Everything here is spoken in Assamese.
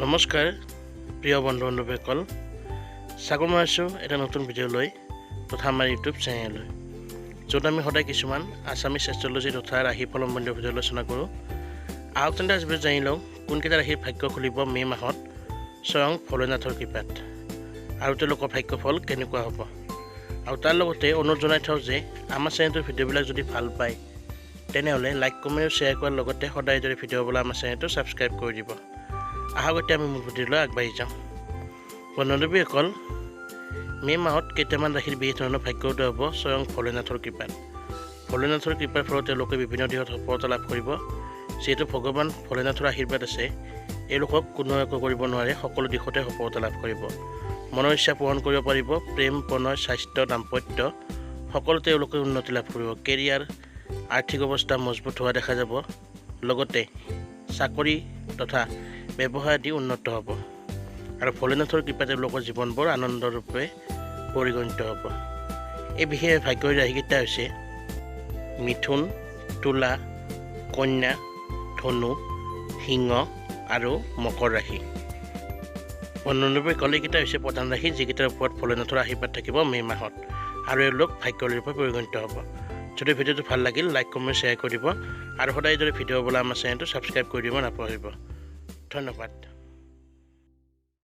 নমস্কাৰ প্ৰিয় বন্ধু বান্ধৱীসকল, স্বাগতম জনাইছোঁ এটা নতুন ভিডিঅ'লৈ তথা আমাৰ ইউটিউব চেনেললৈ, য'ত আমি সদায় কিছুমান আছামিজ এষ্ট্ৰলজি তথা ৰাশিফল সম্বন্ধীয় ভিডিঅ' আলোচনা কৰোঁ। আহক তেন্তে আজি জানি লওঁ কোনকেইটা ৰাশিৰ ভাগ্য খুলিব মে' মাহত স্বয়ং ভোলেনাথৰ কৃপাত, আৰু তেওঁলোকৰ ভাগ্যফল কেনেকুৱা হ'ব। আৰু তাৰ লগতে অনুৰোধ জনাই থওঁ যে আমাৰ চেনেলটোৰ ভিডিঅ'বিলাক যদি ভাল পায় তেনেহ'লে লাইক কমেণ্ট শ্বেয়াৰ কৰাৰ লগতে সদায় যদি ভিডিঅ' হ'বলৈ আমাৰ চেনেলটো ছাবস্ক্ৰাইব কৰি দিব। আহক এতিয়া আমি মূল ভিডিঅ'লৈ আগবাঢ়ি যাওঁ। বন্ধুসকল, মে' মাহত কেইটামান ৰাশিৰ বিশেষ ধৰণৰ ভাগ্য উদয় হ'ব স্বয়ং ভোলেনাথৰ কৃপাত। ভোলেনাথৰ কৃপাৰ ফলত তেওঁলোকে বিভিন্ন দিশত সফলতা লাভ কৰিব। যিহেতু ভগৱান ভোলেনাথৰ আশীৰ্বাদ আছে, এওঁলোকক কোনেও একো কৰিব নোৱাৰে, সকলো দিশতে সফলতা লাভ কৰিব। মনৰ ইচ্ছা পূৰণ কৰিব পাৰিব। প্ৰেম, প্ৰণয়, স্বাস্থ্য, দাম্পত্য সকলোতে তেওঁলোকে উন্নতি লাভ কৰিব। কেৰিয়াৰ, আৰ্থিক অৱস্থা মজবুত হোৱা দেখা যাব। লগতে চাকৰি তথা ব্যৱসায় আদি উন্নত হ'ব। আৰু ভোলেনাথৰ কৃপাত তেওঁলোকৰ জীৱনবোৰ আনন্দৰূপে পৰিগণিত হ'ব। এই বিশেষ ভাগ্যৰ ৰাশিকেইটা হৈছে মিথুন, তুলা, কন্যা, ধনু, সিংহ আৰু মকৰ ৰাশি। বন্ধুসকল, এইকেইটা হৈছে প্ৰধান ৰাশি যিকেইটাৰ ওপৰত ভোলেনাথৰ আশীৰ্বাদ থাকিব মে' মাহত, আৰু এওঁলোক ভাগ্যৰ ৰূপে পৰিগণিত হ'ব। যদি ভিডিঅ'টো ভাল লাগিল লাইক কমেণ্ট শ্বেয়াৰ কৰি দিব, আৰু সদায় যদি ভিডিঅ' হ'বলৈ আমাৰ চেনেলটো ছাবস্ক্ৰাইব কৰি দিব নাপাহৰিব। ধন্যবাদ।